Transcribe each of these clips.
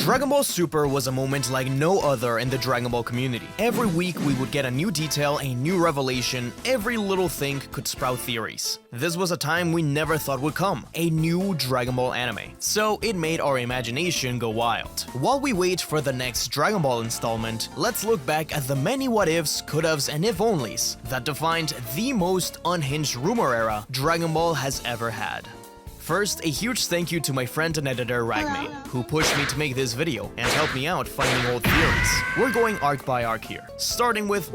Dragon Ball Super was a moment like no other in the Dragon Ball community. Every week we would get a new detail, a new revelation, every little thing could sprout theories. This was a time we never thought would come, a new Dragon Ball anime. So it made our imagination go wild. While we wait for the next Dragon Ball installment, let's look back at the many what-ifs, could-haves, and if-onlys that defined the most unhinged rumor era Dragon Ball has ever had. First, a huge thank you to my friend and editor Remake, who pushed me to make this video and helped me out finding old theories. We're going arc by arc here, starting with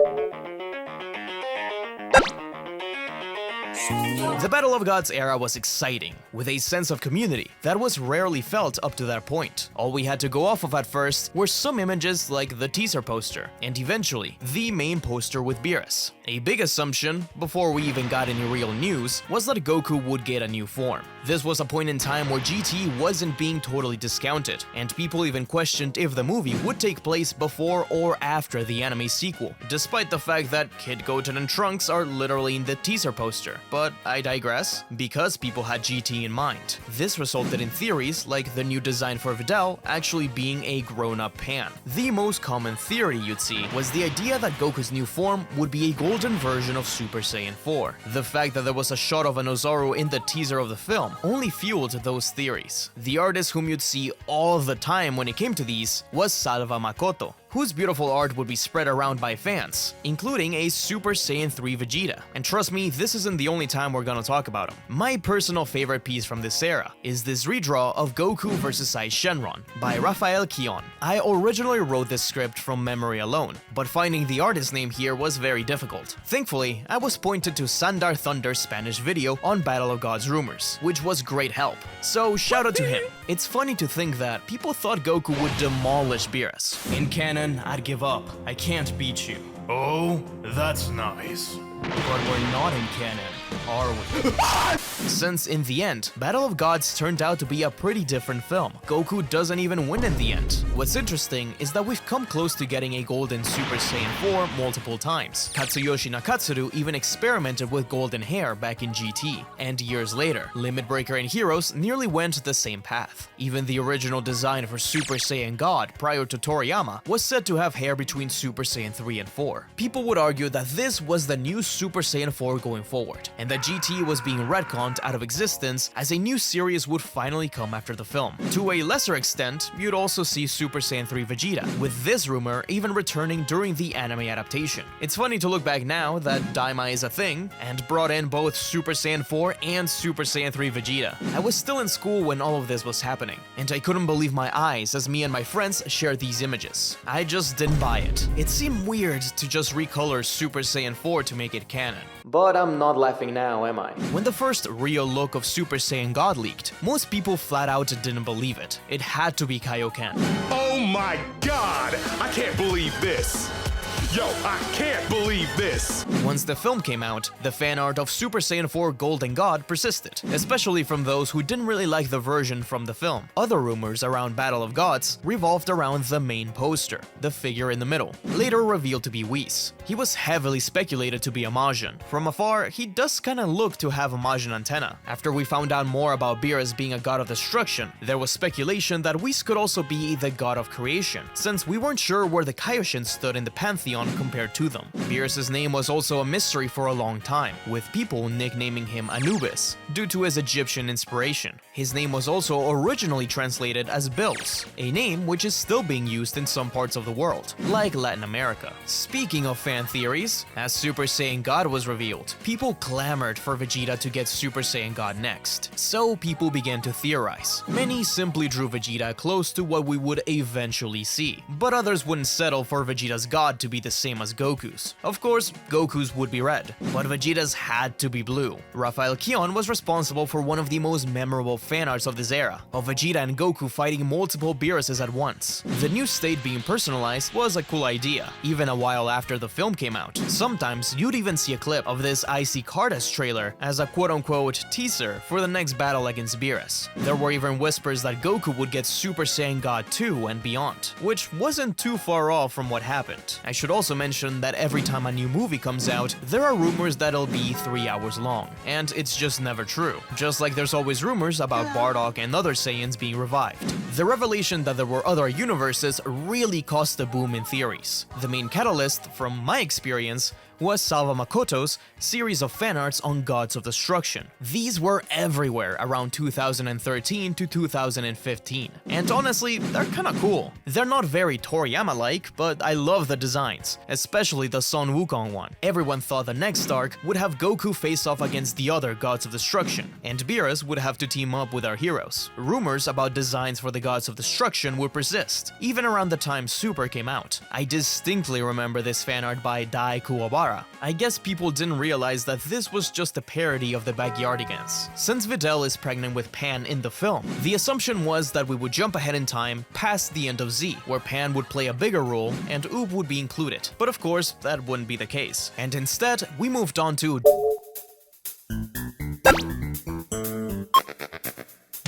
the Battle of Gods era was exciting, with a sense of community that was rarely felt up to that point. All we had to go off of at first were some images like the teaser poster, and eventually, the main poster with Beerus. A big assumption, before we even got any real news, was that Goku would get a new form. This was a point in time where GT wasn't being totally discounted, and people even questioned if the movie would take place before or after the anime sequel, despite the fact that Kid Goten and Trunks are literally in the teaser poster. But I digress, because people had GT in mind. This resulted in theories like the new design for Videl actually being a grown-up Pan. The most common theory you'd see was the idea that Goku's new form would be a golden version of Super Saiyan 4. The fact that there was a shot of an Ozaru in the teaser of the film only fueled those theories. The artist whom you'd see all the time when it came to these was Salva Makoto, whose beautiful art would be spread around by fans, including a Super Saiyan 3 Vegeta. And trust me, this isn't the only time we're gonna talk about him. My personal favorite piece from this era is this redraw of Goku vs. Ice Shenron by Raphael Kion. I originally wrote this script from memory alone, but finding the artist's name here was very difficult. Thankfully, I was pointed to Sandar Thunder's Spanish video on Battle of Gods rumors, which was great help. So shout out to him. It's funny to think that people thought Goku would demolish Beerus. In canon, I'd give up. I can't beat you. Oh, that's nice. But we're not in canon, are we? Since in the end, Battle of Gods turned out to be a pretty different film. Goku doesn't even win in the end. What's interesting is that we've come close to getting a golden Super Saiyan 4 multiple times. Katsuyoshi Nakatsuru even experimented with golden hair back in GT. And years later, Limit Breaker and Heroes nearly went the same path. Even the original design for Super Saiyan God prior to Toriyama was said to have hair between Super Saiyan 3 and 4. People would argue that this was the new Super Saiyan 4 going forward, and that GT was being retconned out of existence as a new series would finally come after the film. To a lesser extent, you'd also see Super Saiyan 3 Vegeta, with this rumor even returning during the anime adaptation. It's funny to look back now that Daima is a thing, and brought in both Super Saiyan 4 and Super Saiyan 3 Vegeta. I was still in school when all of this was happening, and I couldn't believe my eyes as me and my friends shared these images. I just didn't buy it. It seemed weird to just recolor Super Saiyan 4 to make it canon. But I'm not laughing now, am I? When the first real look of Super Saiyan God leaked, most people flat out didn't believe it. It had to be Kaioken. Oh my god! I can't believe this! Yo, I can't believe this! Once the film came out, the fan art of Super Saiyan 4 Golden God persisted, especially from those who didn't really like the version from the film. Other rumors around Battle of Gods revolved around the main poster, the figure in the middle, later revealed to be Whis. He was heavily speculated to be a Majin. From afar, he does kinda look to have a Majin antenna. After we found out more about Beerus being a god of destruction, there was speculation that Whis could also be the god of creation, since we weren't sure where the Kaioshin stood in the pantheon compared to them. Beerus' name was also a mystery for a long time, with people nicknaming him Anubis, due to his Egyptian inspiration. His name was also originally translated as Bills, a name which is still being used in some parts of the world, like Latin America. Speaking of fan theories, as Super Saiyan God was revealed, people clamored for Vegeta to get Super Saiyan God next, so people began to theorize. Many simply drew Vegeta close to what we would eventually see, but others wouldn't settle for Vegeta's God to be the same as Goku's. Of course, Goku's would be red, but Vegeta's had to be blue. Raphael Kion was responsible for one of the most memorable fan arts of this era, of Vegeta and Goku fighting multiple Beeruses at once. The new state being personalized was a cool idea, even a while after the film came out. Sometimes you'd even see a clip of this Icy Cardas trailer as a quote-unquote teaser for the next battle against Beerus. There were even whispers that Goku would get Super Saiyan God 2 and beyond, which wasn't too far off from what happened. I should also also mention that every time a new movie comes out, there are rumors that it'll be 3 hours long, and it's just never true. Just like there's always rumors about Bardock and other Saiyans being revived. The revelation that there were other universes really caused a boom in theories. The main catalyst, from my experience, was Salva Makoto's series of fanarts on Gods of Destruction. These were everywhere around 2013 to 2015, and honestly, they're kinda cool. They're not very Toriyama-like, but I love the designs, especially the Son Wukong one. Everyone thought the next arc would have Goku face off against the other Gods of Destruction, and Beerus would have to team up with our heroes. Rumors about designs for the Gods of Destruction would persist, even around the time Super came out. I distinctly remember this fanart by Dai Kuwabara. I guess people didn't realize that this was just a parody of the Backyardigans. Since Videl is pregnant with Pan in the film, the assumption was that we would jump ahead in time past the end of Z, where Pan would play a bigger role and Oob would be included. But of course, that wouldn't be the case. And instead, we moved on to...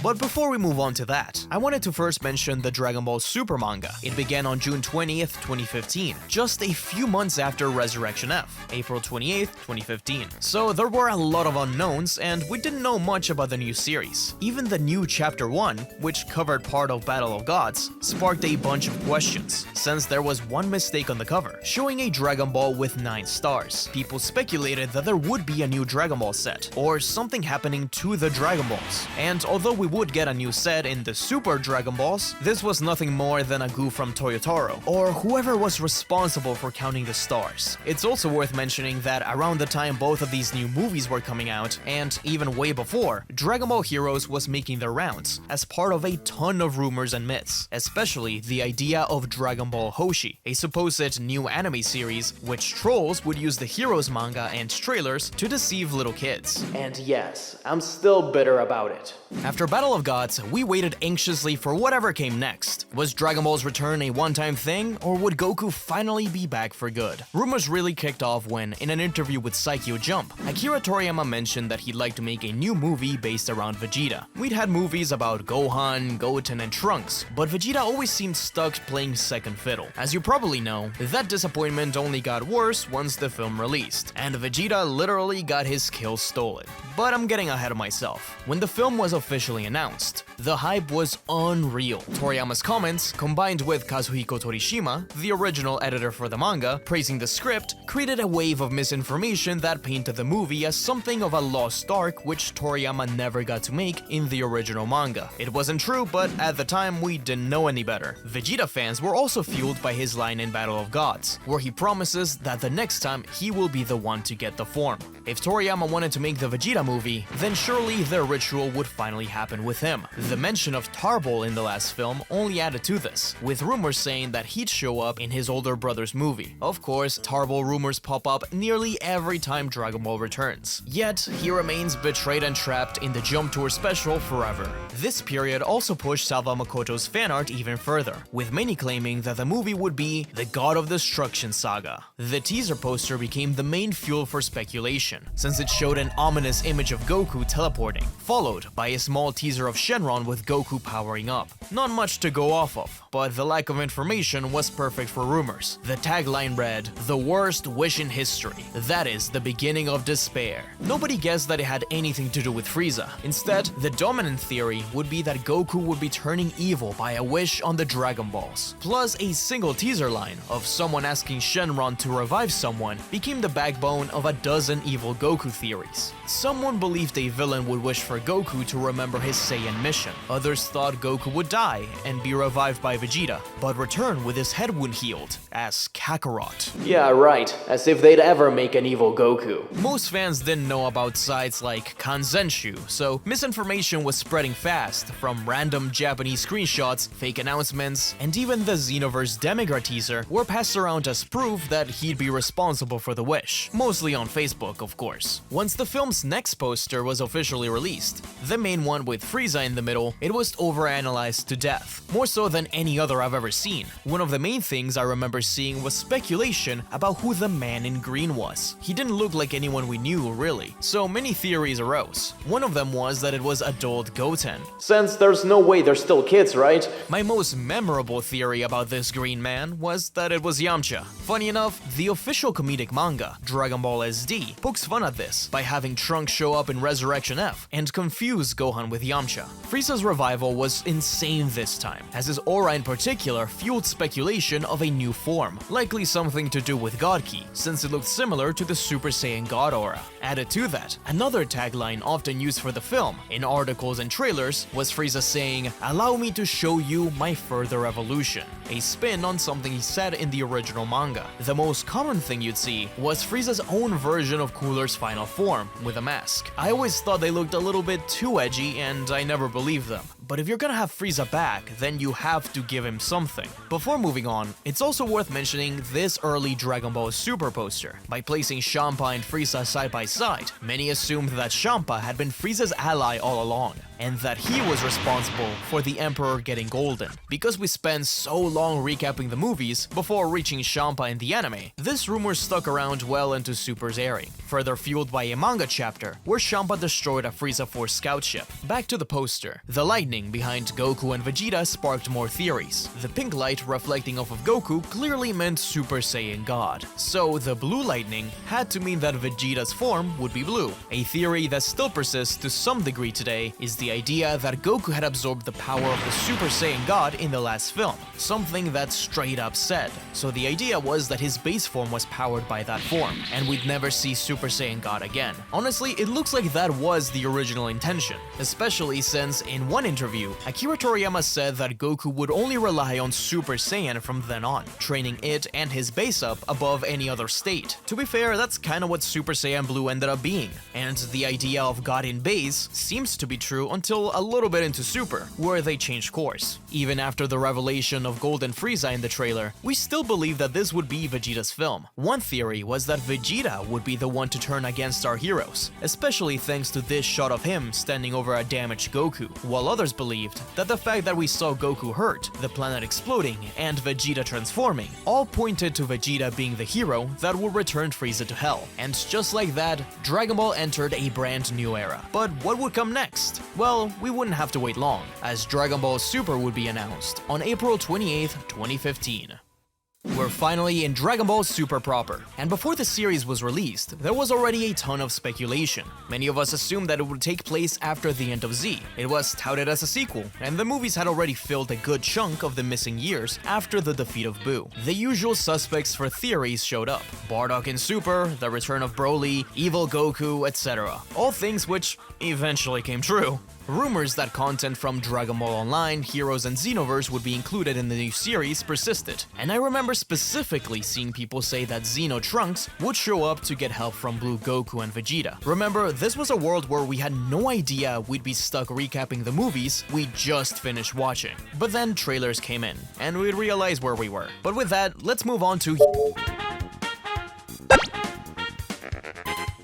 But before we move on to that, I wanted to first mention the Dragon Ball Super manga. It began on June 20th, 2015, just a few months after Resurrection F, April 28th, 2015. So there were a lot of unknowns, and we didn't know much about the new series. Even the new Chapter 1, which covered part of Battle of Gods, sparked a bunch of questions, since there was one mistake on the cover, showing a Dragon Ball with 9 stars. People speculated that there would be a new Dragon Ball set, or something happening to the Dragon Balls. And although we would get a new set in the Super Dragon Balls, this was nothing more than a goof from Toyotaro, or whoever was responsible for counting the stars. It's also worth mentioning that around the time both of these new movies were coming out, and even way before, Dragon Ball Heroes was making their rounds, as part of a ton of rumors and myths, especially the idea of Dragon Ball Hoshi, a supposed new anime series which trolls would use the Heroes manga and trailers to deceive little kids. And yes, I'm still bitter about it. After Battle of Gods, we waited anxiously for whatever came next. Was Dragon Ball's return a one-time thing, or would Goku finally be back for good? Rumors really kicked off when, in an interview with Saikyo Jump, Akira Toriyama mentioned that he'd like to make a new movie based around Vegeta. We'd had movies about Gohan, Goten, and Trunks, but Vegeta always seemed stuck playing second fiddle. As you probably know, that disappointment only got worse once the film released, and Vegeta literally got his kills stolen. But I'm getting ahead of myself. When the film was officially announced, the hype was unreal. Toriyama's comments, combined with Kazuhiko Torishima, the original editor for the manga, praising the script, created a wave of misinformation that painted the movie as something of a lost arc which Toriyama never got to make in the original manga. It wasn't true, but at the time we didn't know any better. Vegeta fans were also fueled by his line in Battle of Gods, where he promises that the next time he will be the one to get the form. If Toriyama wanted to make the Vegeta movie, then surely the ritual would finally happen with him. The mention of Tarball in the last film only added to this, with rumors saying that he'd show up in his older brother's movie. Of course, Tarball rumors pop up nearly every time Dragon Ball returns. Yet, he remains betrayed and trapped in the Jump Tour special forever. This period also pushed Salva Makoto's fanart even further, with many claiming that the movie would be the God of Destruction saga. The teaser poster became the main fuel for speculation, since it showed an ominous image of Goku teleporting, followed by a small teaser of Shenron with Goku powering up. Not much to go off of, but the lack of information was perfect for rumors. The tagline read, "The worst wish in history. That is the beginning of despair." Nobody guessed that it had anything to do with Frieza. Instead, the dominant theory would be that Goku would be turning evil by a wish on the Dragon Balls. Plus, a single teaser line of someone asking Shenron to revive someone became the backbone of a dozen evil Goku theories. Someone believed a villain would wish for Goku to remember his Saiyan mission. Others thought Goku would die and be revived by Vegeta, but return with his head wound healed, as Kakarot. Yeah, right, as if they'd ever make an evil Goku. Most fans didn't know about sites like Kanzenshu, so misinformation was spreading fast, from random Japanese screenshots, fake announcements, and even the Xenoverse Demigod teaser were passed around as proof that he'd be responsible for the wish, mostly on Facebook, of course. Once the film's next poster was officially released, the main one with Frieza in the middle, it was overanalyzed to death, more so than any other I've ever seen. One of the main things I remember seeing was speculation about who the man in green was. He didn't look like anyone we knew, really, so many theories arose. One of them was that it was adult Goten, since there's no way they're still kids, right? My most memorable theory about this green man was that it was Yamcha. Funny enough, the official comedic manga, Dragonball SD, pokes fun at this by having Trunks show up in Resurrection F and confuse Gohan with Yamcha. Frieza's revival was insane this time, as his aura in particular fueled speculation of a new form, likely something to do with God Ki, since it looked similar to the Super Saiyan God aura. Added to that, another tagline often used for the film, in articles and trailers, was Frieza saying, "Allow me to show you my further evolution," a spin on something he said in the original manga. The most common thing you'd see was Frieza's own version of Cooler's final form, with a mask. I always thought they looked a little bit too edgy, and I never believed them. But if you're gonna have Frieza back, then you have to give him something. Before moving on, it's also worth mentioning this early Dragon Ball Super poster. By placing Champa and Frieza side by side, many assumed that Champa had been Frieza's ally all along, and that he was responsible for the Emperor getting golden. Because we spent so long recapping the movies before reaching Champa in the anime, this rumor stuck around well into Super's airing, further fueled by a manga chapter where Champa destroyed a Frieza Force scout ship. Back to the poster. The lightning behind Goku and Vegeta sparked more theories. The pink light reflecting off of Goku clearly meant Super Saiyan God, so the blue lightning had to mean that Vegeta's form would be blue. A theory that still persists to some degree today is the idea that Goku had absorbed the power of the Super Saiyan God in the last film, something that's straight up said. So the idea was that his base form was powered by that form, and we'd never see Super Saiyan God again. Honestly, it looks like that was the original intention, especially since in one interview, Akira Toriyama said that Goku would only rely on Super Saiyan from then on, training it and his base up above any other state. To be fair, that's kinda what Super Saiyan Blue ended up being, and the idea of God in base seems to be true until a little bit into Super, where they changed course. Even after the revelation of Golden Frieza in the trailer, we still believe that this would be Vegeta's film. One theory was that Vegeta would be the one to turn against our heroes, especially thanks to this shot of him standing over a damaged Goku, while others believed that the fact that we saw Goku hurt, the planet exploding, and Vegeta transforming all pointed to Vegeta being the hero that would return Frieza to hell. And just like that, Dragon Ball entered a brand new era. But what would come next? Well, we wouldn't have to wait long, as Dragon Ball Super would be announced on April 28th, 2015. We're finally in Dragon Ball Super proper, and before the series was released, there was already a ton of speculation. Many of us assumed that it would take place after the end of Z. It was touted as a sequel, and the movies had already filled a good chunk of the missing years after the defeat of Buu. The usual suspects for theories showed up: Bardock in Super, the return of Broly, evil Goku, etc. All things which eventually came true. Rumors that content from Dragon Ball Online, Heroes, and Xenoverse would be included in the new series persisted, and I remember specifically seeing people say that Xeno Trunks would show up to get help from Blue Goku and Vegeta. Remember, this was a world where we had no idea we'd be stuck recapping the movies we just finished watching. But then trailers came in, and we'd realize where we were. But with that, let's move on to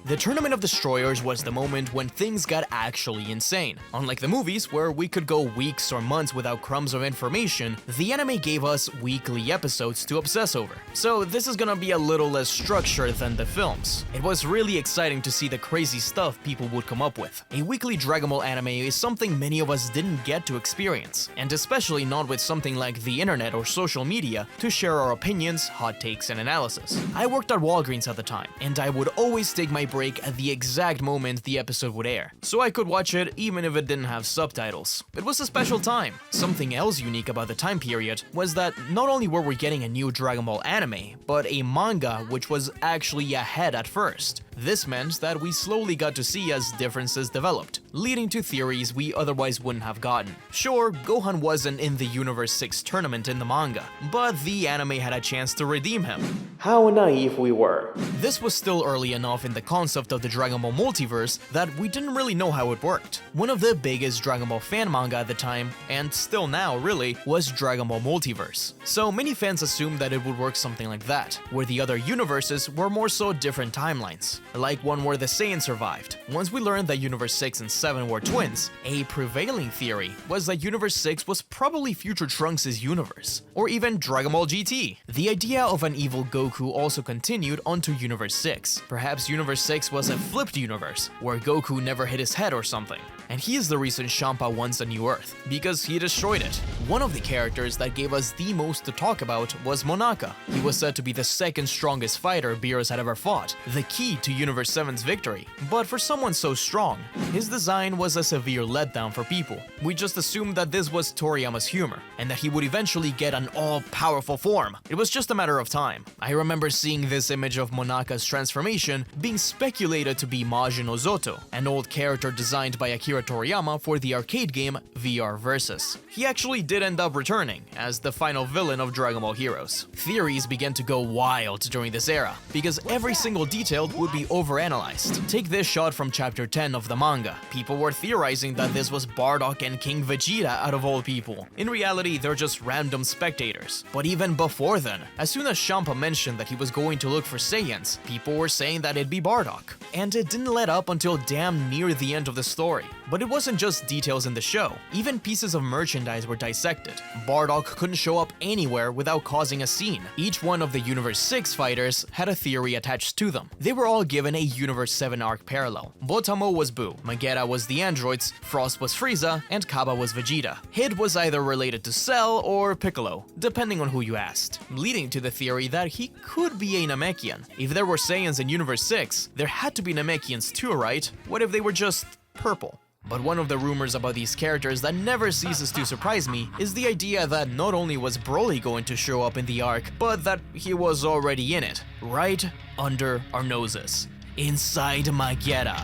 the Tournament of Destroyers was the moment when things got actually insane. Unlike the movies, where we could go weeks or months without crumbs of information, the anime gave us weekly episodes to obsess over. So this is gonna be a little less structured than the films. It was really exciting to see the crazy stuff people would come up with. A weekly Dragon Ball anime is something many of us didn't get to experience, and especially not with something like the internet or social media to share our opinions, hot takes, and analysis. I worked at Walgreens at the time, and I would always take my break at the exact moment the episode would air, so I could watch it even if it didn't have subtitles. It was a special time. Something else unique about the time period was that not only were we getting a new Dragon Ball anime, but a manga which was actually ahead at first. This meant that we slowly got to see as differences developed, leading to theories we otherwise wouldn't have gotten. Sure, Gohan wasn't in the Universe 6 tournament in the manga, but the anime had a chance to redeem him. How naive we were. This was still early enough in the concept of the Dragon Ball multiverse that we didn't really know how it worked. One of the biggest Dragon Ball fan manga at the time, and still now really, was Dragon Ball Multiverse. So many fans assumed that it would work something like that, where the other universes were more so different timelines. like one where the Saiyans survived. Once we learned that Universe 6 and 7 were twins, a prevailing theory was that Universe 6 was probably future Trunks' universe, or even Dragon Ball GT. The idea of an evil Goku also continued onto Universe 6. Perhaps Universe 6 was a flipped universe, where Goku never hit his head or something. And he is the reason Champa wants a new Earth, because he destroyed it. One of the characters that gave us the most to talk about was Monaka. He was said to be the second strongest fighter Beerus had ever fought, the key to Universe 7's victory. But for someone so strong, his design was a severe letdown for people. We just assumed that this was Toriyama's humor, and that he would eventually get an all-powerful form. It was just a matter of time. I remember seeing this image of Monaka's transformation being speculated to be Majin Ozoto, an old character designed by Akira Toriyama for the arcade game VR Versus. He actually did end up returning as the final villain of Dragon Ball Heroes. Theories began to go wild during this era, because every single detail would be overanalyzed. Take this shot from chapter 10 of the manga. People were theorizing that this was Bardock and King Vegeta out of all people. In reality, they're just random spectators. But even before then, as soon as Champa mentioned that he was going to look for Saiyans, people were saying that it'd be Bardock. And it didn't let up until damn near the end of the story. But it wasn't just details in the show. Even pieces of merchandise were dissected. Bardock couldn't show up anywhere without causing a scene. Each one of the Universe 6 fighters had a theory attached to them. They were all given a Universe 7 arc parallel. Botamo was Boo, Magetta was the androids, Frost was Frieza, and Kaba was Vegeta. Hid was either related to Cell or Piccolo, depending on who you asked, leading to the theory that he could be a Namekian. If there were Saiyans in Universe 6, there had to be Namekians too, right? What if they were just purple? But one of the rumors about these characters that never ceases to surprise me is the idea that not only was Broly going to show up in the arc, but that he was already in it, right under our noses, inside Magetta.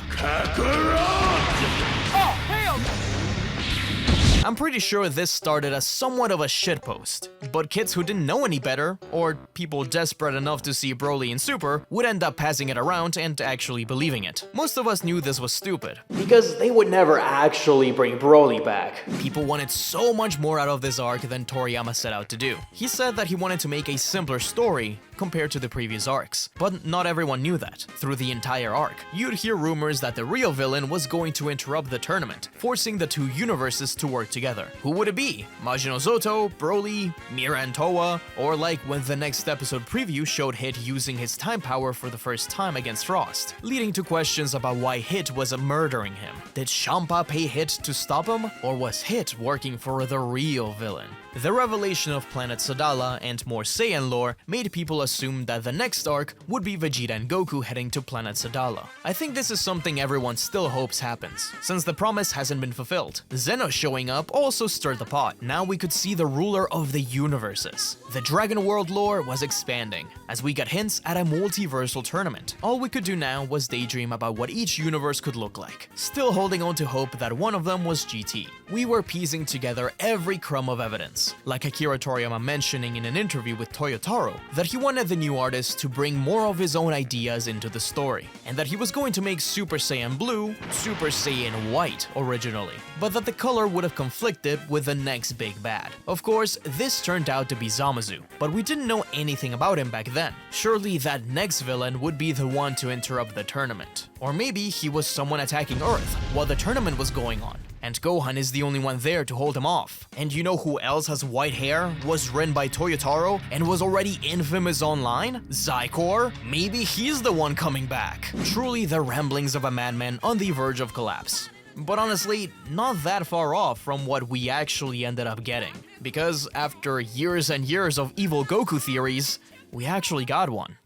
Oh, hell! I'm pretty sure this started as somewhat of a shitpost, but kids who didn't know any better, or people desperate enough to see Broly in Super, would end up passing it around and actually believing it. Most of us knew this was stupid, because they would never actually bring Broly back. People wanted so much more out of this arc than Toriyama set out to do. He said that he wanted to make a simpler story compared to the previous arcs, but not everyone knew that. Through the entire arc, you'd hear rumors that the real villain was going to interrupt the tournament, forcing the two universes to work together. Who would it be? Majin Ozoto, Broly, Mira and Towa, or like when the next episode preview showed Hit using his time power for the first time against Frost, leading to questions about why Hit was murdering him. Did Champa pay Hit to stop him, or was Hit working for the real villain? The revelation of Planet Sadala and more Saiyan lore made people assume that the next arc would be Vegeta and Goku heading to Planet Sadala. I think this is something everyone still hopes happens, since the promise hasn't been fulfilled. Zeno showing up also stirred the pot. Now we could see the ruler of the universes. The Dragon World lore was expanding, as we got hints at a multiversal tournament. All we could do now was daydream about what each universe could look like, still holding on to hope that one of them was GT. We were piecing together every crumb of evidence, like Akira Toriyama mentioning in an interview with Toyotaro that he wanted the new artist to bring more of his own ideas into the story, and that he was going to make Super Saiyan Blue Super Saiyan White originally, but that the color would have conflicted with the next big bad. Of course, this turned out to be Zamasu, but we didn't know anything about him back then. Surely that next villain would be the one to interrupt the tournament. Or maybe he was someone attacking Earth while the tournament was going on, and Gohan is the only one there to hold him off. And you know who else has white hair, was written by Toyotaro, and was already infamous online? Zycor? Maybe he's the one coming back. Truly the ramblings of a madman on the verge of collapse. But honestly, not that far off from what we actually ended up getting. Because after years and years of evil Goku theories, we actually got one.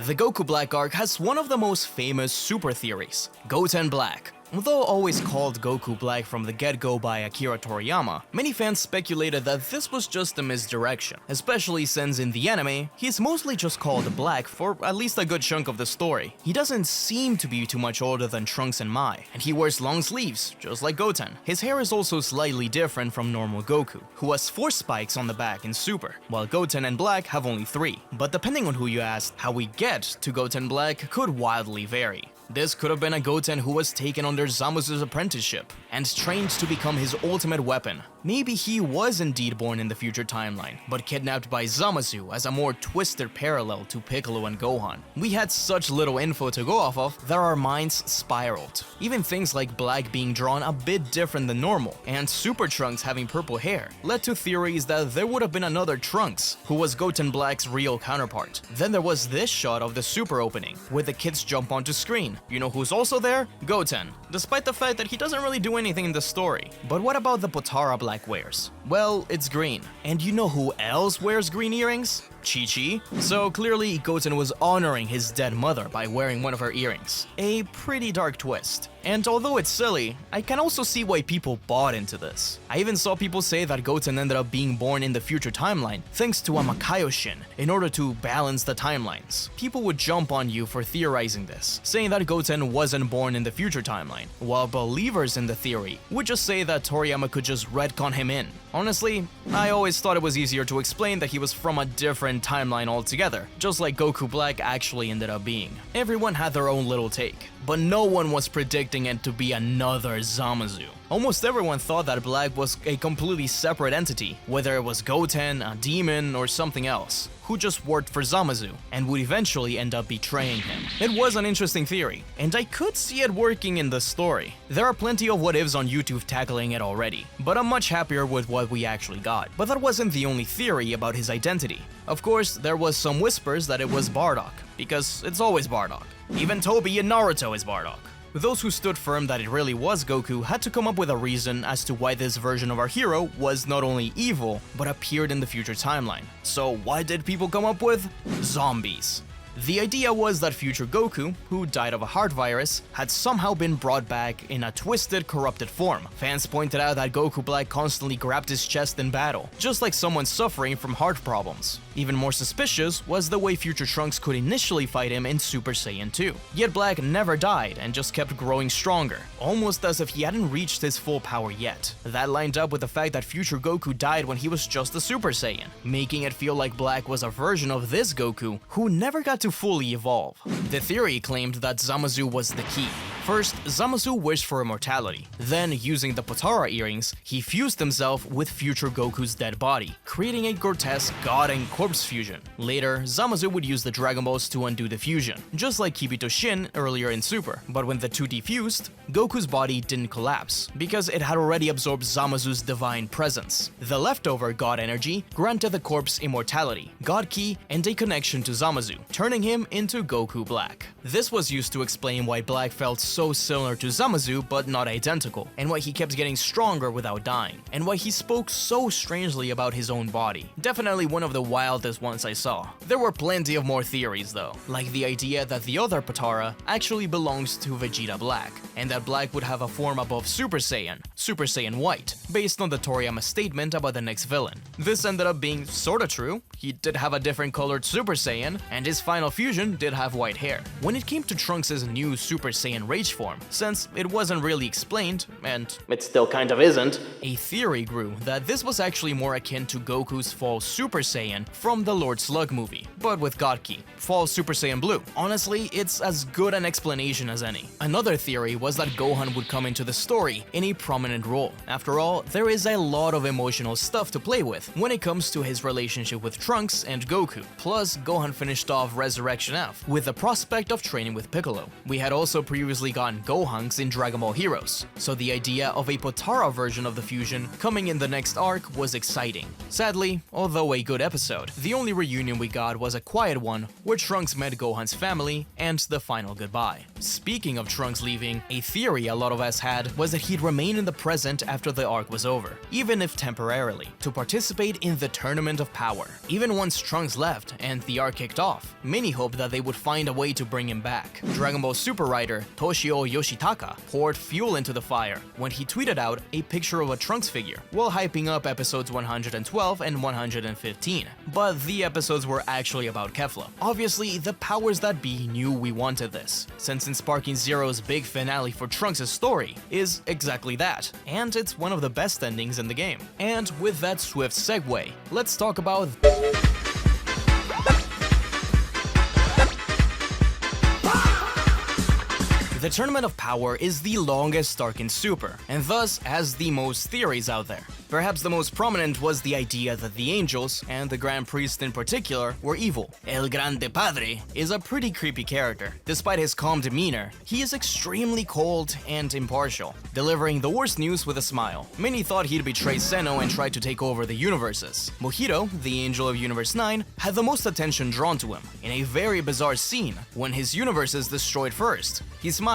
The Goku Black arc has one of the most famous super theories, Goten Black. Though always called Goku Black from the get-go by Akira Toriyama, many fans speculated that this was just a misdirection, especially since in the anime, he's mostly just called Black for at least a good chunk of the story. He doesn't seem to be too much older than Trunks and Mai, and he wears long sleeves, just like Goten. His hair is also slightly different from normal Goku, who has 4 spikes on the back in Super, while Goten and Black have only 3. But depending on who you ask, how we get to Goten Black could wildly vary. This could have been a Goten who was taken under Zamazu's apprenticeship and trained to become his ultimate weapon. Maybe he was indeed born in the future timeline, but kidnapped by Zamasu as a more twisted parallel to Piccolo and Gohan. We had such little info to go off of that our minds spiraled. Even things like Black being drawn a bit different than normal, and Super Trunks having purple hair, led to theories that there would have been another Trunks, who was Goten Black's real counterpart. Then there was this shot of the Super opening, where the kids jump onto screen. You know who's also there? Goten, despite the fact that he doesn't really do anything in the story. But what about the Potara Black wears? Well, it's green. And you know who else wears green earrings? Chi-Chi. So clearly, Goten was honoring his dead mother by wearing one of her earrings. A pretty dark twist. And although it's silly, I can also see why people bought into this. I even saw people say that Goten ended up being born in the future timeline thanks to a Makaioshin in order to balance the timelines. People would jump on you for theorizing this, saying that Goten wasn't born in the future timeline, while believers in the theory would just say that Toriyama could just retcon him in. Honestly, I always thought it was easier to explain that he was from a different timeline altogether, just like Goku Black actually ended up being. Everyone had their own little take, but no one was predicting it to be another Zamasu. Almost everyone thought that Black was a completely separate entity, whether it was Goten, a demon, or something else, who just worked for Zamasu and would eventually end up betraying him. It was an interesting theory, and I could see it working in the story. There are plenty of what-ifs on YouTube tackling it already, but I'm much happier with what we actually got. But that wasn't the only theory about his identity. Of course, there was some whispers that it was Bardock, because it's always Bardock. Even Tobi in Naruto is Bardock. Those who stood firm that it really was Goku had to come up with a reason as to why this version of our hero was not only evil, but appeared in the future timeline. So why did people come up with zombies? The idea was that future Goku, who died of a heart virus, had somehow been brought back in a twisted, corrupted form. Fans pointed out that Goku Black constantly grabbed his chest in battle, just like someone suffering from heart problems. Even more suspicious was the way future Trunks could initially fight him in Super Saiyan 2. Yet Black never died and just kept growing stronger, almost as if he hadn't reached his full power yet. That lined up with the fact that future Goku died when he was just a Super Saiyan, making it feel like Black was a version of this Goku who never got to fully evolve. The theory claimed that Zamasu was the key. First, Zamasu wished for immortality. Then, using the Potara earrings, he fused himself with future Goku's dead body, creating a grotesque god and corpse fusion. Later, Zamasu would use the Dragon Balls to undo the fusion, just like Kibito Shin earlier in Super. But when the two defused, Goku's body didn't collapse, because it had already absorbed Zamasu's divine presence. The leftover god energy granted the corpse immortality, god ki, and a connection to Zamasu, turning him into Goku Black. This was used to explain why Black felt so similar to Zamasu but not identical, and why he kept getting stronger without dying, and why he spoke so strangely about his own body. Definitely one of the wildest ones I saw. There were plenty of more theories though, like the idea that the other Potara actually belongs to Vegeta Black, and that Black would have a form above Super Saiyan White, based on the Toriyama statement about the next villain. This ended up being sorta true. He did have a different colored Super Saiyan, and his final fusion did have white hair. When it came to Trunks' new Super Saiyan Rage form, since it wasn't really explained, and it still kind of isn't, a theory grew that this was actually more akin to Goku's Fall Super Saiyan from the Lord Slug movie, but with God Ki, Fall Super Saiyan Blue. Honestly, it's as good an explanation as any. Another theory was that Gohan would come into the story in a prominent role. After all, there is a lot of emotional stuff to play with when it comes to his relationship with Trunks and Goku. Plus, Gohan finished off Resurrection F with the prospect of training with Piccolo. We had also previously gotten Gohanks in Dragon Ball Heroes, so the idea of a Potara version of the fusion coming in the next arc was exciting. Sadly, although a good episode, the only reunion we got was a quiet one where Trunks met Gohan's family and the final goodbye. Speaking of Trunks leaving, a theory a lot of us had was that he'd remain in the present after the arc was over, even if temporarily, to participate in the Tournament of Power. Even once Trunks left and the arc kicked off, many hoped that they would find a way to bring him back. Dragon Ball Super writer Toshio Yoshitaka poured fuel into the fire when he tweeted out a picture of a Trunks figure while hyping up episodes 112 and 115. But the episodes were actually about Kefla. Obviously, the powers that be knew we wanted this, since in Sparking Zero's big finale for Trunks' story is exactly that, and it's one of the best endings in the game. And with that swift segue, let's talk about The Tournament of Power is the longest arc in Super, and thus has the most theories out there. Perhaps the most prominent was the idea that the angels, and the Grand Priest in particular, were evil. El Grande Padre is a pretty creepy character. Despite his calm demeanor, he is extremely cold and impartial, delivering the worst news with a smile. Many thought he'd betray Zeno and try to take over the universes. Mojito, the angel of Universe 9, had the most attention drawn to him, in a very bizarre scene, when his universe is destroyed first. He smiles.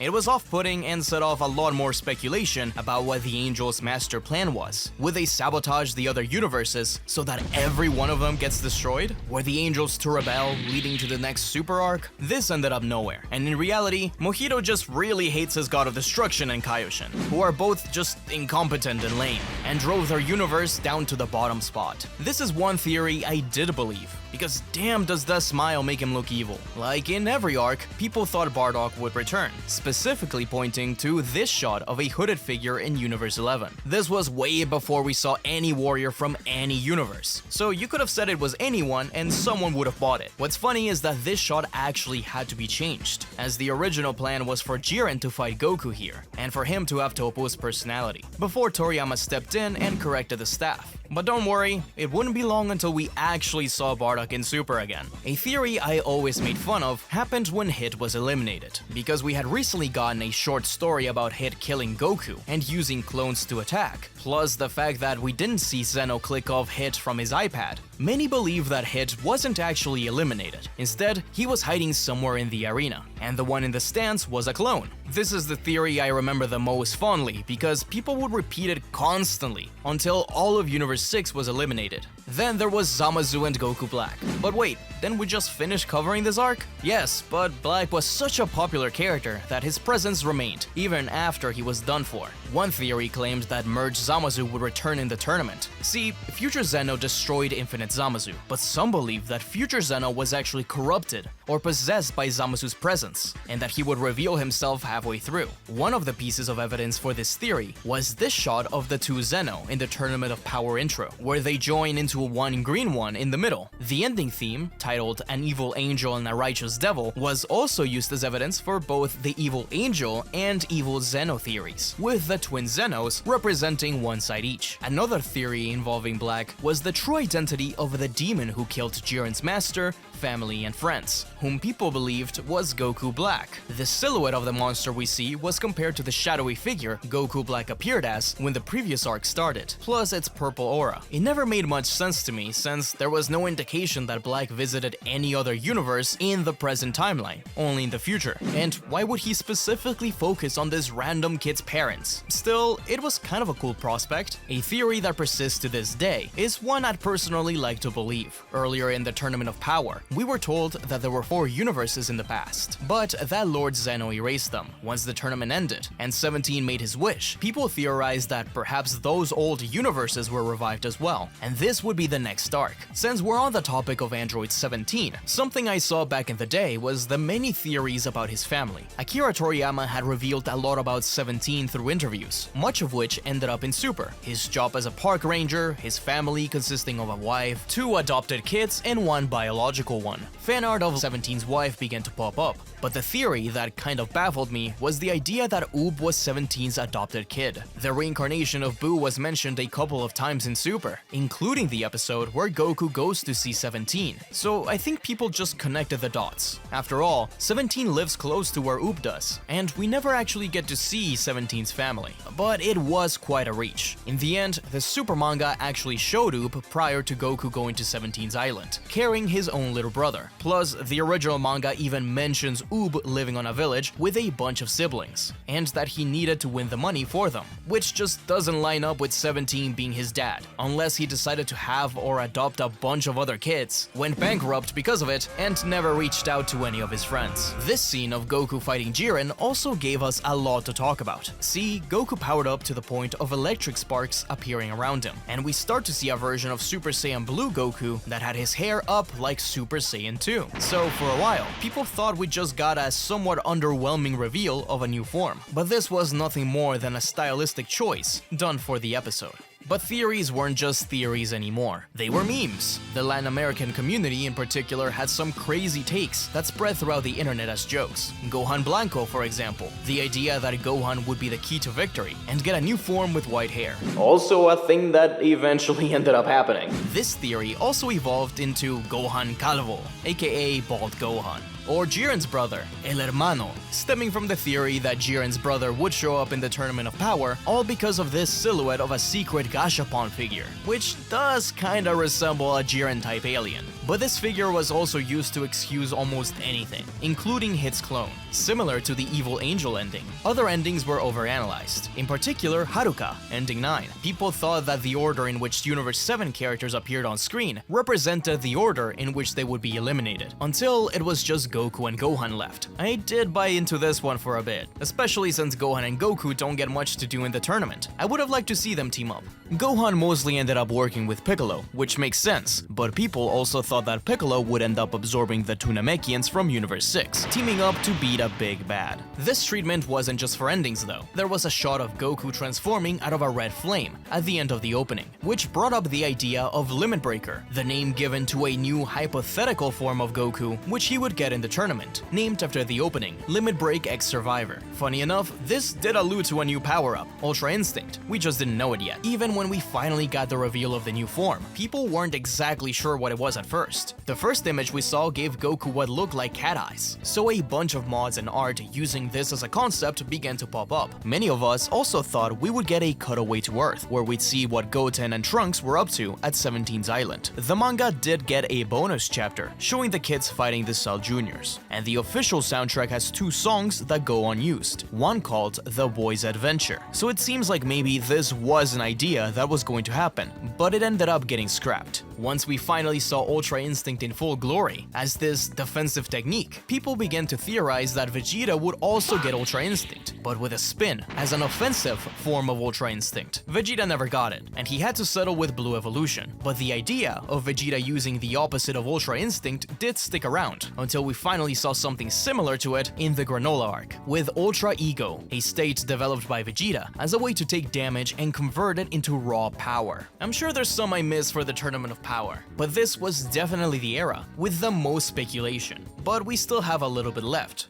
It was off-putting and set off a lot more speculation about what the angel's master plan was. Would they sabotage the other universes so that every one of them gets destroyed? Were the angels to rebel, leading to the next super arc? This ended up nowhere, and in reality, Mojito just really hates his god of destruction and Kaioshin, who are both just incompetent and lame, and drove their universe down to the bottom spot. This is one theory I did believe, because damn does that smile make him look evil. Like in every arc, people thought Bardock would return, specifically pointing to this shot of a hooded figure in Universe 11. This was way before we saw any warrior from any universe, so you could have said it was anyone and someone would have bought it. What's funny is that this shot actually had to be changed, as the original plan was for Jiren to fight Goku here, and for him to have Toppo's personality, before Toriyama stepped in and corrected the staff. But don't worry, it wouldn't be long until we actually saw Bardock in Super again. A theory I always made fun of happened when Hit was eliminated, because we had recently gotten a short story about Hit killing Goku and using clones to attack, plus the fact that we didn't see Zeno click off Hit from his iPad. Many believe that Hit wasn't actually eliminated. Instead, he was hiding somewhere in the arena, and the one in the stands was a clone. This is the theory I remember the most fondly, because people would repeat it constantly until all of Universe 6 was eliminated. Then there was Zamasu and Goku Black. But wait, didn't we just finish covering this arc? Yes, but Black was such a popular character that his presence remained, even after he was done for. One theory claimed that Merge Zamasu would return in the tournament. See, Future Zeno destroyed Infinite Zamasu, but some believe that Future Zeno was actually corrupted or possessed by Zamasu's presence, and that he would reveal himself halfway through. One of the pieces of evidence for this theory was this shot of the two Zeno in the Tournament of Power intro, where they join into a one green one in the middle. The ending theme, titled An Evil Angel and a Righteous Devil, was also used as evidence for both the Evil Angel and Evil Zeno theories, with the twin Zenos representing one side each. Another theory involving Black was the true identity of the demon who killed Jiren's master, family, and friends, whom people believed was Goku Black. The silhouette of the monster we see was compared to the shadowy figure Goku Black appeared as when the previous arc started, plus its purple aura. It never made much sense to me, since there was no indication that Black visited any other universe in the present timeline, only in the future. And why would he specifically focus on this random kid's parents? Still, it was kind of a cool prospect. A theory that persists to this day is one I'd personally like to believe. Earlier in the Tournament of Power, we were told that there were 4 universes in the past, but that Lord Zeno erased them once the tournament ended, and 17 made his wish. People theorized that perhaps those old universes were revived as well, and this would be the next arc. Since we're on the topic of Android 17, something I saw back in the day was the many theories about his family. Akira Toriyama had revealed a lot about 17 through interviews, much of which ended up in Super. His job as a park ranger, his family consisting of a wife, 2 adopted kids, and 1 biological one. Fan art of 17's wife began to pop up, but the theory that kind of baffled me was the idea that Oob was 17's adopted kid. The reincarnation of Boo was mentioned a couple of times in Super, including the episode where Goku goes to see 17, so I think people just connected the dots. After all, 17 lives close to where Oob does, and we never actually get to see 17's family, but it was quite a reach. In the end, the Super manga actually showed Oob prior to Goku going to 17's island, carrying his own little brother. Plus, the original manga even mentions Oob living on a village with a bunch of siblings, and that he needed to win the money for them, which just doesn't line up with 17 being his dad, unless he decided to have or adopt a bunch of other kids, went bankrupt because of it, and never reached out to any of his friends. This scene of Goku fighting Jiren also gave us a lot to talk about. See, Goku powered up to the point of electric sparks appearing around him, and we start to see a version of Super Saiyan Blue Goku that had his hair up like Super Saiyan 2. So for a while, people thought we just got a somewhat underwhelming reveal of a new form, but this was nothing more than a stylistic choice done for the episode. But theories weren't just theories anymore. They were memes. The Latin American community in particular had some crazy takes that spread throughout the internet as jokes. Gohan Blanco, for example, the idea that Gohan would be the key to victory and get a new form with white hair. Also a thing that eventually ended up happening. This theory also evolved into Gohan Calvo, aka Bald Gohan, or Jiren's brother, El Hermano, stemming from the theory that Jiren's brother would show up in the Tournament of Power, all because of this silhouette of a secret Gashapon figure, which does kinda resemble a Jiren-type alien. But this figure was also used to excuse almost anything, including Hit's clone, similar to the Evil Angel ending. Other endings were overanalyzed, in particular Haruka, ending 9. People thought that the order in which Universe 7 characters appeared on screen represented the order in which they would be eliminated, until it was just Goku and Gohan left. I did buy into this one for a bit, especially since Gohan and Goku don't get much to do in the tournament. I would have liked to see them team up. Gohan mostly ended up working with Piccolo, which makes sense, but people also thought that Piccolo would end up absorbing the two Namekians from Universe 6, teaming up to beat a big bad. This treatment wasn't just for endings though. There was a shot of Goku transforming out of a red flame at the end of the opening, which brought up the idea of Limit Breaker, the name given to a new hypothetical form of Goku, which he would get in the tournament, named after the opening, Limit Break X Survivor. Funny enough, this did allude to a new power-up, Ultra Instinct. We just didn't know it yet. Even when we finally got the reveal of the new form, people weren't exactly sure what it was at first. The first image we saw gave Goku what looked like cat eyes, so a bunch of mods and art using this as a concept began to pop up. Many of us also thought we would get a cutaway to Earth, where we'd see what Goten and Trunks were up to at 17's Island. The manga did get a bonus chapter, showing the kids fighting the Cell Juniors, and the official soundtrack has 2 songs that go unused, one called The Boy's Adventure. So it seems like maybe this was an idea that was going to happen, but it ended up getting scrapped. Once we finally saw Ultra Instinct in full glory as this defensive technique, people began to theorize that Vegeta would also get Ultra Instinct, but with a spin, as an offensive form of Ultra Instinct. Vegeta never got it, and he had to settle with Blue Evolution, but the idea of Vegeta using the opposite of Ultra Instinct did stick around, until we finally saw something similar to it in the Granolah arc, with Ultra Ego, a state developed by Vegeta as a way to take damage and convert it into raw power. I'm sure there's some I missed for the Tournament of Power, but this was definitely the era with the most speculation. But we still have a little bit left.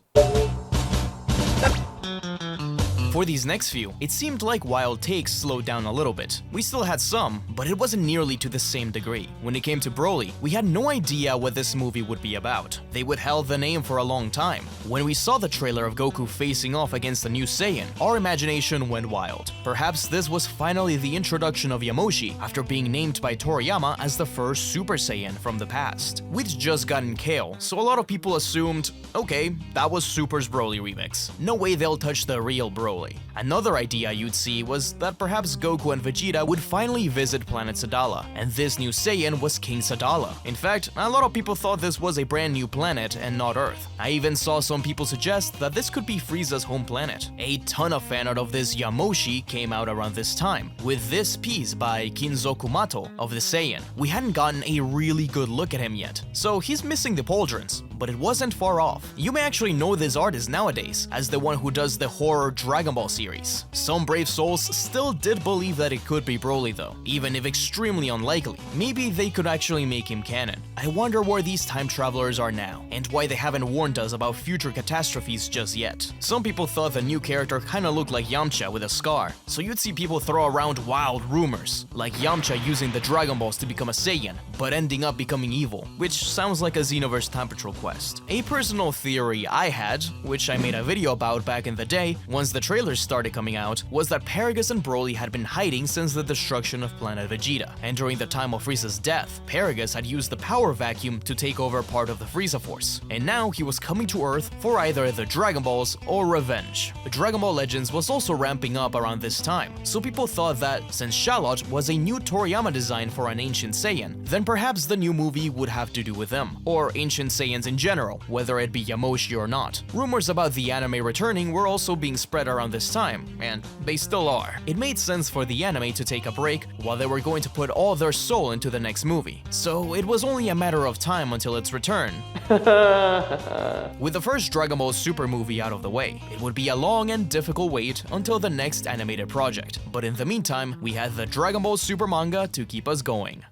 For these next few, it seemed like wild takes slowed down a little bit. We still had some, but it wasn't nearly to the same degree. When it came to Broly, we had no idea what this movie would be about. They withheld the name for a long time. When we saw the trailer of Goku facing off against a new Saiyan, our imagination went wild. Perhaps this was finally the introduction of Yamoshi after being named by Toriyama as the first Super Saiyan from the past. We'd just gotten Kale, so a lot of people assumed, okay, that was Super's Broly remix. No way they'll touch the real Broly. Another idea you'd see was that perhaps Goku and Vegeta would finally visit planet Sadala, and this new Saiyan was King Sadala. In fact, a lot of people thought this was a brand new planet and not Earth. I even saw some people suggest that this could be Frieza's home planet. A ton of fan art of this Yamoshi came out around this time, with this piece by Kinzoku Mato of the Saiyan. We hadn't gotten a really good look at him yet, so he's missing the pauldrons, but it wasn't far off. You may actually know this artist nowadays as the one who does the horror Dragonball series. Some brave souls still did believe that it could be Broly though, even if extremely unlikely. Maybe they could actually make him canon. I wonder where these time travelers are now, and why they haven't warned us about future catastrophes just yet. Some people thought the new character kinda looked like Yamcha with a scar, so you'd see people throw around wild rumors, like Yamcha using the Dragon Balls to become a Saiyan, but ending up becoming evil, which sounds like a Xenoverse time patrol quest. A personal theory I had, which I made a video about back in the day, once the trailers started coming out, was that Paragus and Broly had been hiding since the destruction of planet Vegeta, and during the time of Frieza's death, Paragus had used the power vacuum to take over part of the Frieza Force, and now he was coming to Earth for either the Dragon Balls or revenge. Dragon Ball Legends was also ramping up around this time, so people thought that since Charlotte was a new Toriyama design for an Ancient Saiyan, then perhaps the new movie would have to do with them, or Ancient Saiyans in general, whether it be Yamoshi or not. Rumors about the anime returning were also being spread around around this time, and they still are. It made sense for the anime to take a break while they were going to put all their soul into the next movie, so it was only a matter of time until its return. With the first Dragon Ball Super movie out of the way, it would be a long and difficult wait until the next animated project, but in the meantime, we had the Dragon Ball Super manga to keep us going.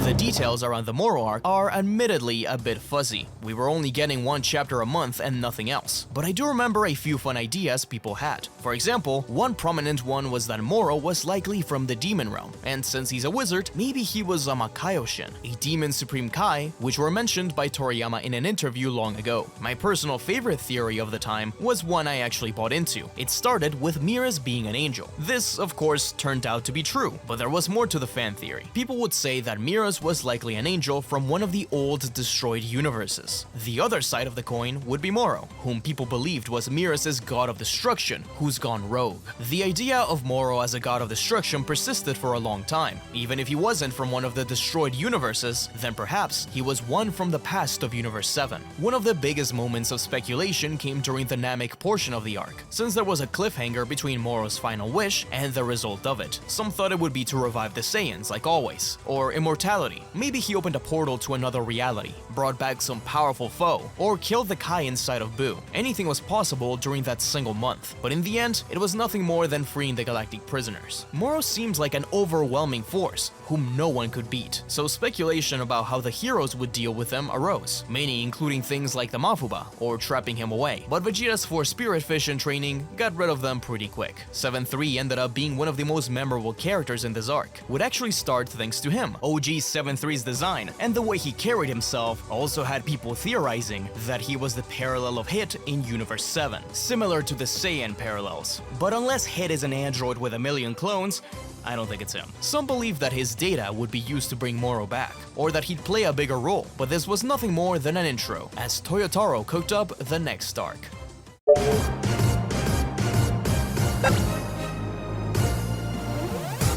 The details around the Moro arc are admittedly a bit fuzzy. We were only getting one chapter a month and nothing else, but I do remember a few fun ideas people had. For example, one prominent one was that Moro was likely from the demon realm, and since he's a wizard, maybe he was a Makaioshin, a demon supreme Kai, which were mentioned by Toriyama in an interview long ago. My personal favorite theory of the time was one I actually bought into. It started with Mira's being an angel. This, of course, turned out to be true, but there was more to the fan theory. People would say that Mira's was likely an angel from one of the old destroyed universes. The other side of the coin would be Moro, whom people believed was Miras' god of destruction, who's gone rogue. The idea of Moro as a god of destruction persisted for a long time. Even if he wasn't from one of the destroyed universes, then perhaps he was one from the past of Universe 7. One of the biggest moments of speculation came during the Namek portion of the arc, since there was a cliffhanger between Moro's final wish and the result of it. Some thought it would be to revive the Saiyans, like always, or immortality. Maybe he opened a portal to another reality, brought back some powerful foe, or killed the Kai inside of Buu. Anything was possible during that single month, but in the end, it was nothing more than freeing the galactic prisoners. Moro seems like an overwhelming force, whom no one could beat, so speculation about how the heroes would deal with him arose, many including things like the Mafuba, or trapping him away. But Vegeta's 4 spirit fish in training got rid of them pretty quick. 7-3 ended up being one of the most memorable characters in this arc, would actually start thanks to him. OG 7-3's design, and the way he carried himself also had people theorizing that he was the parallel of Hit in Universe 7, similar to the Saiyan parallels. But unless Hit is an android with a million clones, I don't think it's him. Some believe that his data would be used to bring Moro back, or that he'd play a bigger role, but this was nothing more than an intro, as Toyotaro cooked up the next arc.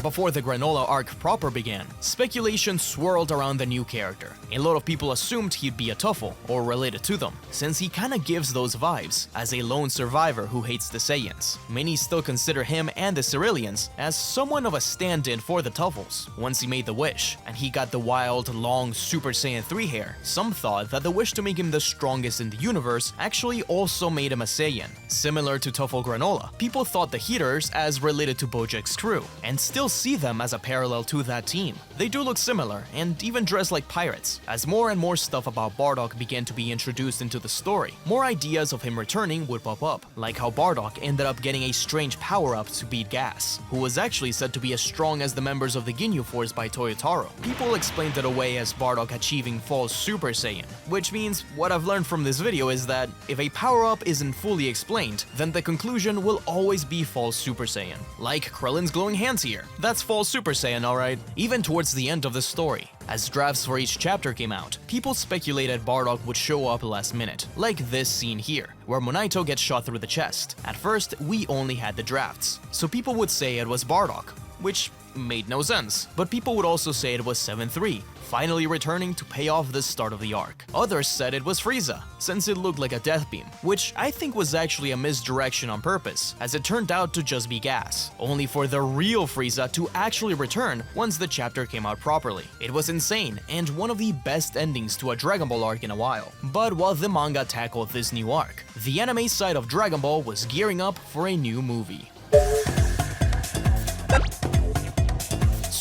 Before the Granolah arc proper began, speculation swirled around the new character. A lot of people assumed he'd be a Tuffle, or related to them, since he kinda gives those vibes, as a lone survivor who hates the Saiyans. Many still consider him and the Ceruleans as somewhat of a stand-in for the Tuffles. Once he made the wish, and he got the wild, long Super Saiyan 3 hair, some thought that the wish to make him the strongest in the universe actually also made him a Saiyan. Similar to Tuffle Granolah, people thought the Heaters as related to Bojack's crew, and still see them as a parallel to that team. They do look similar, and even dress like pirates. As more and more stuff about Bardock began to be introduced into the story, more ideas of him returning would pop up, like how Bardock ended up getting a strange power-up to beat Gas, who was actually said to be as strong as the members of the Ginyu Force by Toyotaro. People explained it away as Bardock achieving false Super Saiyan, which means what I've learned from this video is that if a power-up isn't fully explained, then the conclusion will always be false Super Saiyan. Like Krillin's glowing hands here. That's false Super Saiyan, alright? Even towards the end of the story, as drafts for each chapter came out, people speculated Bardock would show up last minute, like this scene here, where Monaito gets shot through the chest. At first, we only had the drafts, so people would say it was Bardock, which made no sense. But people would also say it was 7-3, finally returning to pay off the start of the arc. Others said it was Frieza, since it looked like a death beam, which I think was actually a misdirection on purpose, as it turned out to just be gas, only for the real Frieza to actually return once the chapter came out properly. It was insane, and one of the best endings to a Dragon Ball arc in a while. But while the manga tackled this new arc, the anime side of Dragon Ball was gearing up for a new movie.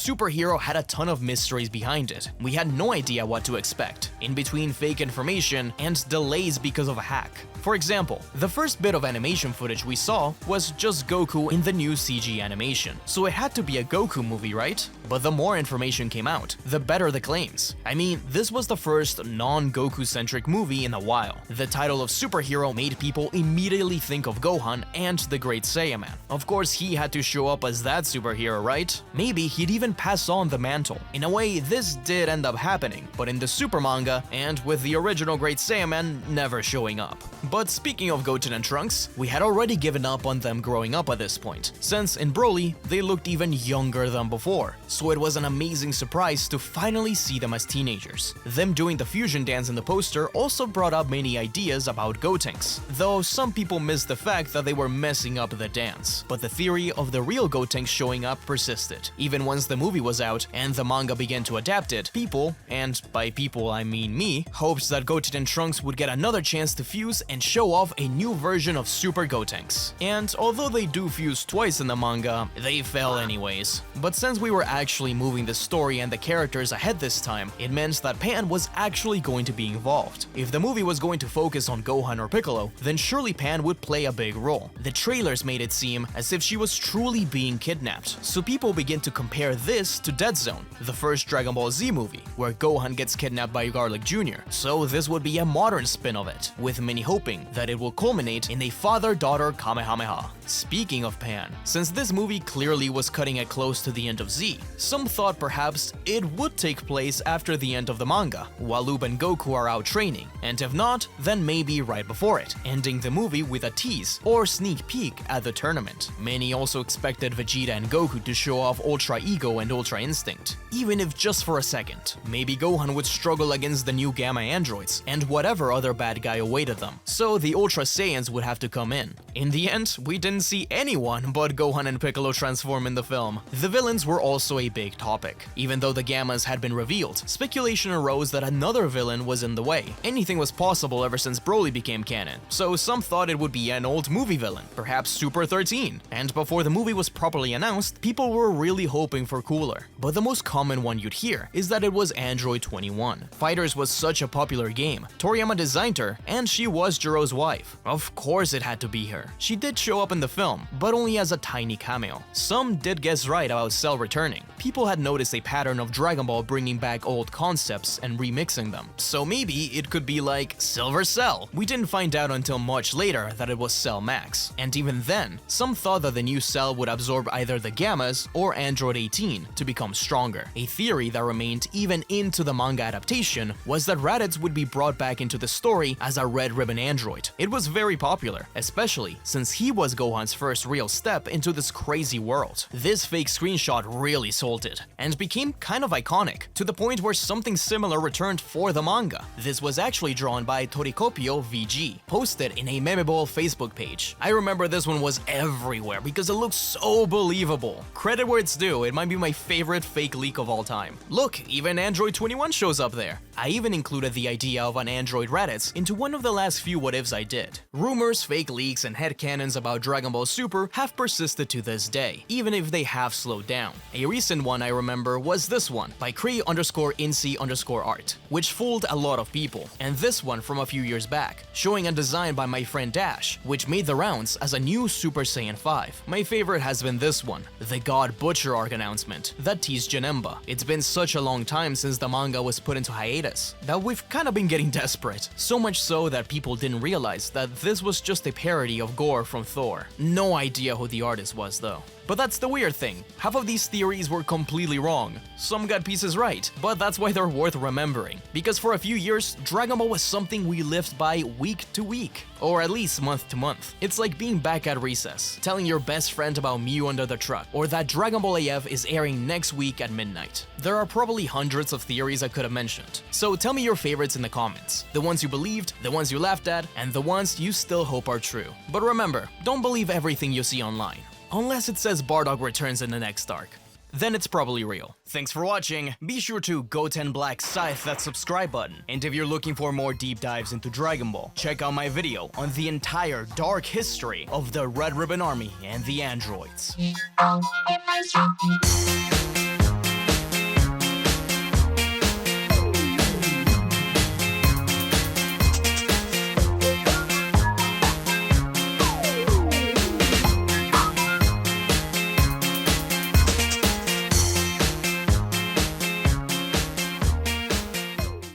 Superhero had a ton of mysteries behind it. We had no idea what to expect, in between fake information and delays because of a hack. For example, the first bit of animation footage we saw was just Goku in the new CG animation, so it had to be a Goku movie, right? But the more information came out, the better the claims. I mean, this was the first non-Goku-centric movie in a while. The title of Superhero made people immediately think of Gohan and the Great Saiyaman. Of course, he had to show up as that superhero, right? Maybe he'd even pass on the mantle. In a way, this did end up happening, but in the Super manga, and with the original Great Saiyaman never showing up. But But speaking of Goten and Trunks, we had already given up on them growing up at this point, since in Broly, they looked even younger than before, so it was an amazing surprise to finally see them as teenagers. Them doing the fusion dance in the poster also brought up many ideas about Gotenks, though some people missed the fact that they were messing up the dance. But the theory of the real Gotenks showing up persisted. Even once the movie was out and the manga began to adapt it, people, and by people I mean me, hoped that Goten and Trunks would get another chance to fuse and show off a new version of Super Gotenks. And although they do fuse twice in the manga, they fell anyways. But since we were actually moving the story and the characters ahead this time, it meant that Pan was actually going to be involved. If the movie was going to focus on Gohan or Piccolo, then surely Pan would play a big role. The trailers made it seem as if she was truly being kidnapped, so people begin to compare this to Dead Zone, the first Dragon Ball Z movie, where Gohan gets kidnapped by Garlic Jr. So this would be a modern spin of it, with many hoping that it will culminate in a father-daughter Kamehameha. Speaking of Pan, since this movie clearly was cutting it close to the end of Z, some thought perhaps it would take place after the end of the manga, while Lube and Goku are out training, and if not, then maybe right before it, ending the movie with a tease or sneak peek at the tournament. Many also expected Vegeta and Goku to show off Ultra Ego and Ultra Instinct, even if just for a second. Maybe Gohan would struggle against the new Gamma androids and whatever other bad guy awaited them, so the Ultra Saiyans would have to come in. In the end, we didn't see anyone but Gohan and Piccolo transform in the film. The villains were also a big topic. Even though the Gammas had been revealed, speculation arose that another villain was in the way. Anything was possible ever since Broly became canon, so some thought it would be an old movie villain, perhaps Super 13. And before the movie was properly announced, people were really hoping for cooler. But the most common one you'd hear is that it was Android 21. Fighters was such a popular game, Toriyama designed her, and she was Jiro's wife. Of course it had to be her. She did show up in the film, but only as a tiny cameo. Some did guess right about Cell returning. People had noticed a pattern of Dragon Ball bringing back old concepts and remixing them, so maybe it could be like Silver Cell. We didn't find out until much later that it was Cell Max, and even then, some thought that the new Cell would absorb either the Gammas or Android 18 to become stronger. A theory that remained even into the manga adaptation was that Raditz would be brought back into the story as a red ribbon android. It was very popular, especially since he was Gohan's first real step into this crazy world. This fake screenshot really sold it, and became kind of iconic, to the point where something similar returned for the manga. This was actually drawn by Torikopio VG, posted in a Memeball Facebook page. I remember this one was everywhere because it looked so believable. Credit where it's due, it might be my favorite fake leak of all time. Look, even Android 21 shows up there. I even included the idea of an Android Raditz into one of the last few what-ifs I did. Rumors, fake leaks, and headcanons about Dragon Ball Super have persisted to this day, even if they have slowed down. A recent one I remember was this one, by Cree_INC_art, which fooled a lot of people, and this one from a few years back, showing a design by my friend Dash, which made the rounds as a new Super Saiyan 5. My favorite has been this one, the God Butcher arc announcement, that teased Janemba. It's been such a long time since the manga was put into hiatus, that we've kinda been getting desperate, so much so that people didn't realize that this was just a parody of Gore from Thor. No idea who the artist was though. But that's the weird thing, half of these theories were completely wrong. Some got pieces right, but that's why they're worth remembering. Because for a few years, Dragon Ball was something we lived by week to week, or at least month to month. It's like being back at recess, telling your best friend about Mew under the truck, or that Dragon Ball AF is airing next week at midnight. There are probably hundreds of theories I could have mentioned, so tell me your favorites in the comments. The ones you believed, the ones you laughed at, and the ones you still hope are true. But remember, don't believe everything you see online. Unless it says Bardock returns in the next arc. Then it's probably real. Thanks for watching, be sure to Goten Black scythe that subscribe button, and if you're looking for more deep dives into Dragon Ball, check out my video on the entire dark history of the Red Ribbon Army and the androids.